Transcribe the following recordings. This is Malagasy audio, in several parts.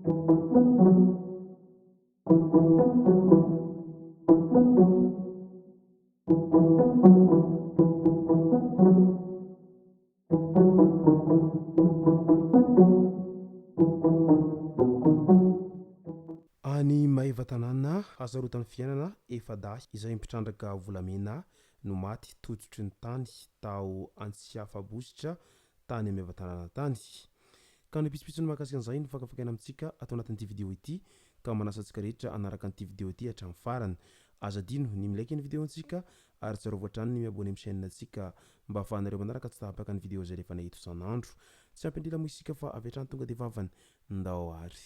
Any Maevatanana hasarotan'ny fiainana efadahy izay mipitrandraka volamena no maty tototry ny tany tao Antsiafabositra tany Maevatanana tany. Ka ny pitsopitsony mahakasika an'izay no fakafakaina amintsika atao anatin'ity vidéo ity ka manasa antsika rehetra anaraka an'ity vidéo ity hatramin'ny farany. Azadino ny milaiky ny vidéo antsika ary tsarovatra hatrany ny miabone amin'ny chaîne antsika mba ahafahanareo manaraka tsy tahapaka ny vidéo izay rehefa nahito isan'andro. Tsy ampindrila moa isika fa avy hatrany tonga dia vavany ndao ary.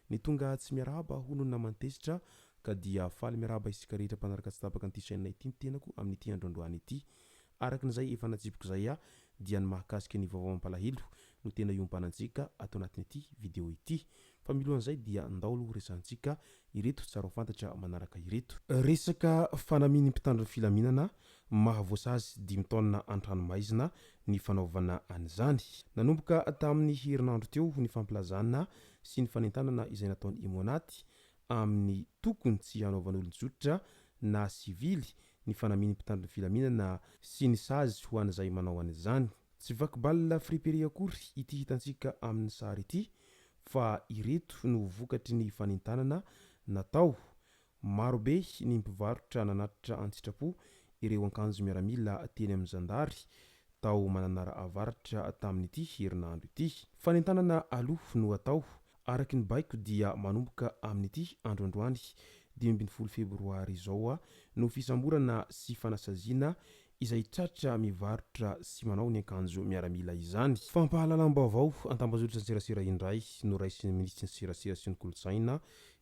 Ny tonga tsy miarahaba hono na mantesitra ka dia faly miarahaba isika rehetra mpanaraka tsy tapaka an'ity chaîne ity tenako amin'ity androandroany ity. Arakin'izay efa natsipiko zay dia ny mahakasika ny vaovao mampalahelo no tena iompanantsika atao anatin'ity vidéo ity. Fa milohan'izay dia ndao aloha resantsika ireto tsara ho fantatra manaraka ireto. Resaka fanaminy mpitandron'ny filaminana mahavoasazy 5 taona an-tranomaizina ny fanaovana an'izany. Nanomboka tamin'ny herinandro teo ny fampilazana sy ny fanentanana izay nataony Imonaty amin'ny tokony tsy hanaovan'olon-tsotra na sivily ny fanaminy mpitandron'ny filaminana sy ny sazy ho an'izay manao an'izany. Tsy vakibalina fripery akory ity hitantsika amin'ny sary ity fa ireto no vokatry ny fanentanana natao. Marobe ny mpivarotra nanatitra an-tsitrapo ireo akanjo miaramila teny amin'ny zandary tao mananara avaratra tamin'ity herinandro ity. Fanentanana aloha no atao araky ny baiko dia manomboka amin'ity androandroany 12 febroary izao no fisamborana sy fanasaziana izay tratra mivarotra sy manao ny akanjo miaramila izany. Fampahalalam-baovao an-tambazotry ny serasera indray no raisin'ny ministry ny serasera sy ny kolotsaina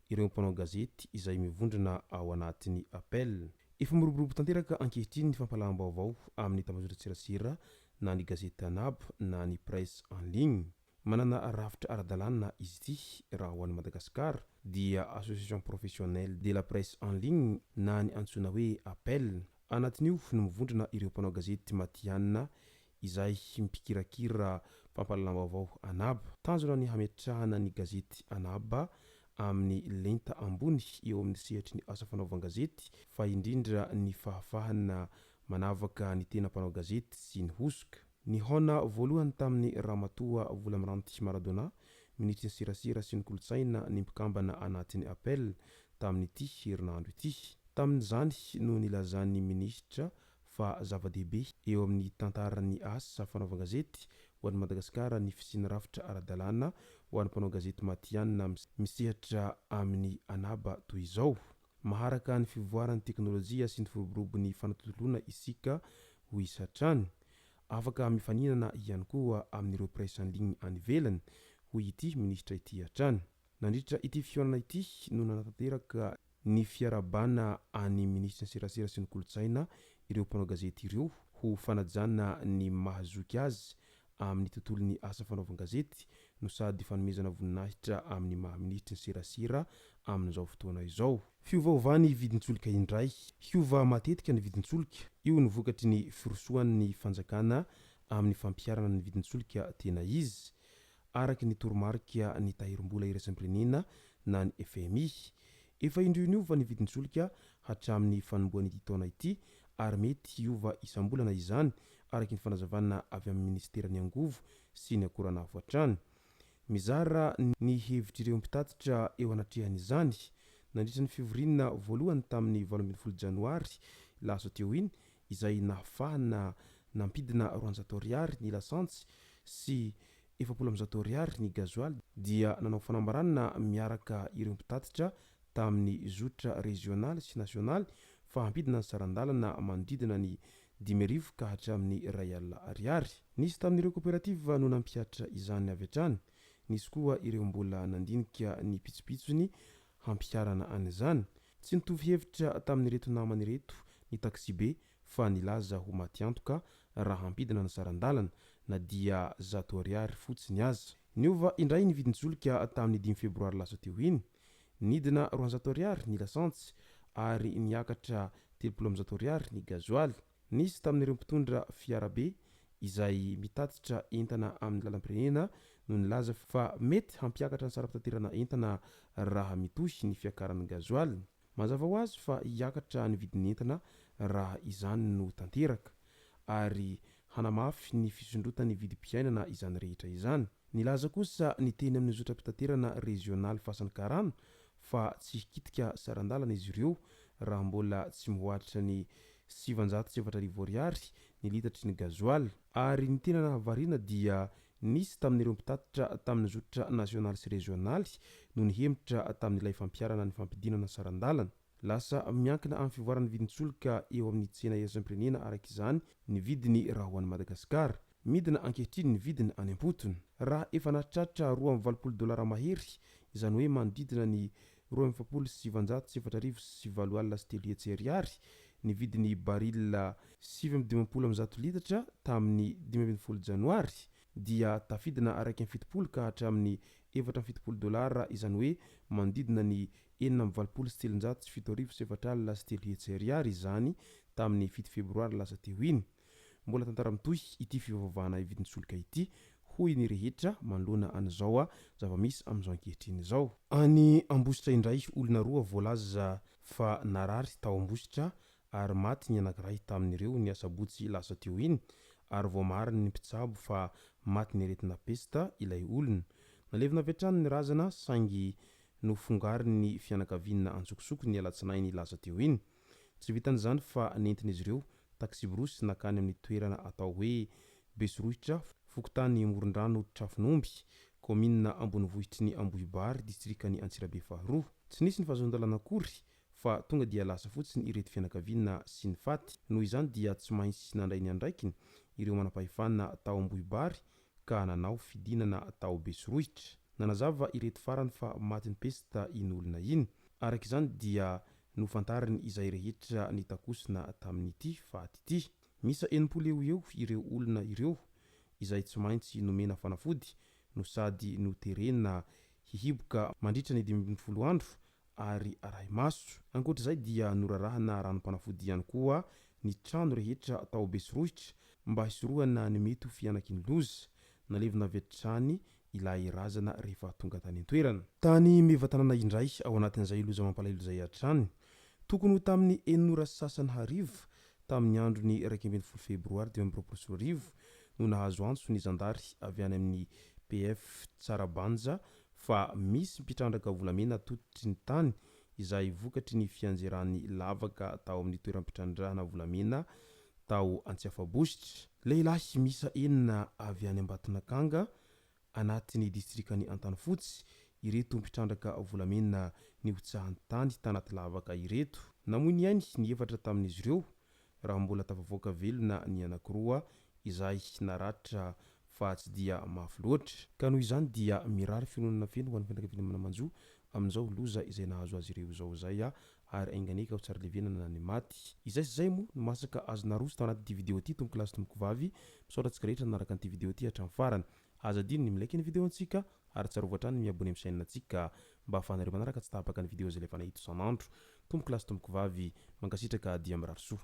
ireo mpanao gazety izay mivondrona ao anatin'ny appel. Efa miroborobo tanteraka ankehitriny ny fampahalalam-baovao amin'ny tambazotry ny serasera na ny gazety anab na ny presse en ligne. Manana rafitra ara-dalàna izy ity raha ho an'i Madagasikara dia association professionnelle de la presse en ligne na ny antsoina hoe appel. Anatin'io no mivondrona ireo mpanao gazety matianina izay mipikirakira fampahalalam-baovao anab. Tanjona ny hametrahana ny gazety anab amin'ny lenta ambony eo amin'ny sehatry ny asa fanaovan-gazety fa indrindra ny fahafahana manavaka ny tena mpanao gazety sy ny hosoka. Ny hona voalohany tamin'ny ramatoa Volamiranty Maradona, ministry ny serasera sy ny kolotsaina ny mpikambana anatin'ny appel tamin'ity herinandro ity. Tamin'izany no nilazan'ny ministra fa zava-dehibe eo amin'ny tantaran'ny asa fanaovan-gazety ho an'i Madagasikara ny fisiany rafitra ara-dalàna ho an'ny mpanao gazety matianina misehatra amin'ny anaba toy izao. Maharaka ny fivoaran'ny teknôlôjia sy ny firoborobon'ny fanatotoloana isika ho isatrany. Afaka mifaninana ihany koa amin'ireo presse en ligne any ivelany hoy ity ministra ity hatrany. Nandritra ity fihaonana ity no nanatanteraka ny fiarabana any ministry ny serasera sy ny kolotsaina ireo mpanao gazety ireo ho fanajana ny mahazoky azy amin'ny tontolon'ny asa fanaovan-gazety no sady fanomezana voninahitra amin'ny mahaministry ny serasera amin'izao fotoana izao. Fiovaovany vidin-tsolika indray. Hiova matetika ny vidin-tsolika. Io ny vokatry ny firosoan'ny fanjakana amin'ny fampiarana ny vidin-tsolika tena izy. Araky ny toromarika ny tahirim-bola iraisam-pirenena na ny FMI. Efa indrioniova ny vidin-tsolika hatramin'ny fanomboan'ity taona ity ary mety hiova isam-bolana izany araky ny fanazavana avy amin'ny ministeran'ny angovo sy ny akoranafo hatrany. Mizara ny hevitr'ireo mpitatitra eo anatrehan'izany nandritra ny fivoriana voalohany tamin'ny 12 janoary lasa teo iny izay nahafahana nampidina 400 ariary ny lasantsy sy 700 ariary ny gazoaly dia nanao fanambaranana miaraka ireo mpitatitra tamin'ny zotra regionaly sy nasionaly fa hampidina ny sarandalana manodidina ny 5,000 ka hatramin'ny 2 ariary. Nisy tamin'ireo kooperativa no nampiatra izany avy hatrany. Nisy koa ireo mbola nandinika ny pitsopitsony hampiarana an'izany. Tsy nitovy hevitra tamin'ireto namany reto ny taksibe fa nilaza ho matiantoka raha hampidina ny sarandalana na dia 100 ariary fotsiny aza. Niova indray ny vidin-tsolika tamin'ny 5 febroary lasa teo iny. nidina 200 ariary ny lasantsy ary niakatra 30 ariary ny gazoaly. Nisy tamin'ireo mpitondra fiarabe izay mitatitra entana amin'ny lalam-pirenena no nilaza fa mety hampiakatra ny sara-pitaterana entana raha mitohy ny fiakaran'ny gazoaly. Mazava ho azy fa hiakatra ny vidin'ny entana raha izany no tanteraka ary hanamafy ny fisondrotan'ny vidim-piainana izany rehetra izany. Nilaza kosa ny teny amin'ny zotra-pitaterana regionaly Fasan'ny Karana fa tsy hikitika sarandalana izy ireo raha mbola tsy mihoatra ny 770 ariary ny litatry ny gazoaly. Ary ny tena nahavariana dia nisy tamin'ireo mpitatitra tamin'ny zotra nasionaly sy regionaly no nihemitra tamin'ilay fampiarana ny fampidinana sarandalana. Lasa miankina amin'ny fivoaran'ny vidintsoloka eo amin'ny tsena iraisam-pirenena araka izany ny vidiny raha ho an'i Madagasikara. Midina ankehitriny ny vidiny any am-potony. Raha efa nahatratra $280 mahery, izany hoe manodidina ny $2,773 ny vidin'ny barila 7.80 litatra tamin'ny 15 janoary, dia tafidina $170 ka hatramin'ny $470, izany hoe manodidina ny $7,707 izany tamin'ny 7 febroary lasa teo iny. Mbola tantara mitohy ity fivavahana vidintsoloka ity hoy ny rehetra manoloana an'izao zava-misy amin'izao ankehitriny izao. Any Ambositra indray olona roa voalaza fa narary tao Ambositra ary maty ny anankiray tamin'ireo ny asabotsy lasa teo iny ary vao mariny ny mpitsabo fa maty ny aretina pesta ilay olona. Nalevina avy hatrany ny razana saingy no fongariny fianakaviana antsokosoko ny alatsinainy lasa teo iny. Tsy vitan'izany fa nentin'izy ireo taksi brosy nakany amin'ny toerana atao hoe Besorovitra, fokontany Morondrano Trafinomby, komina ambonivohitry ny Ambohibary, distrikany Antsirabe faharoa. Tsy nisy ny fahazon-dalana akory fa tonga dia lasa fotsiny ireto fianakaviana sy ny faty. Noho izany dia tsy maintsy nandray ny andraikiny ireo manam-pahefana tao Ambohibary ka nanao fidinana tao Besorovitra. Nanazava ireto farany fa maty ny pesta iny olona iny. Araka izany dia nofantariny izay rehetra nitakosina tamin'ity faty ity. Misa 80 eo ireo olona ireo izay tsy maintsy nomena fanafody no sady noterena hihiboka mandritra ny 12 andro ary arahy maso. Ankoatr'izay dia norarahana ranom-panafody ihany koa ny trano rehetra tao Besorovitra mba hisorohana ny mety ho fianakiny loza. Nalevina avy hatrany ilay razana rehefa tonga tany an-toerana. Tany Mevatanana indray ao anatin'izay loza mampalahelo izay hatrany. Tokony ho tamin'ny 9:30 tamin'ny andron'ny 12 febroary 2024 no nahazo antso ny zandary avy any amin'ny PF Tsarabanja fa misy mpitrandraka volamena tototry ny tany izay vokatry ny fianjeran'ny lavaka tao amin'ny toeram-pitrandrahana volamena tao Antsiafabositra. Lehilahy misa 9 avy any Ambatonakanga anatin'ny distrikany Antanifotsy ireto mpitrandraka volamena ny hotsahan'ny tany tanaty lavaka ireto. Namoy ny ainy ny efatra tamin'izy ireo raha mbola tafavoaka velona ny anankiroa izay naratra fa tsy dia mafy loatra. Ka noho izany dia mirary fiononana feno ho an'ny fianakaviana manamanjo amin'izao loza izay nahazo azy ireo izao zay ary ainganeka ho tsara levenana ny maty. Izay sy zay moa no masaka azona roso tao anaty video ity tomboko lasy tomboko vavy misaotratsika rehetra naraka an'ity video ity hatramin'ny farany. Aza dino ny milaiky ny video antsika ary tsarovatra hatrany miabone amin'ny chaîne antsika mba ahafahanareo manaraka tsy tapaka ny video izay lefa nahito isan'andro. Tomboko lasy tomboko vavy mankasitraka dia mirary soa.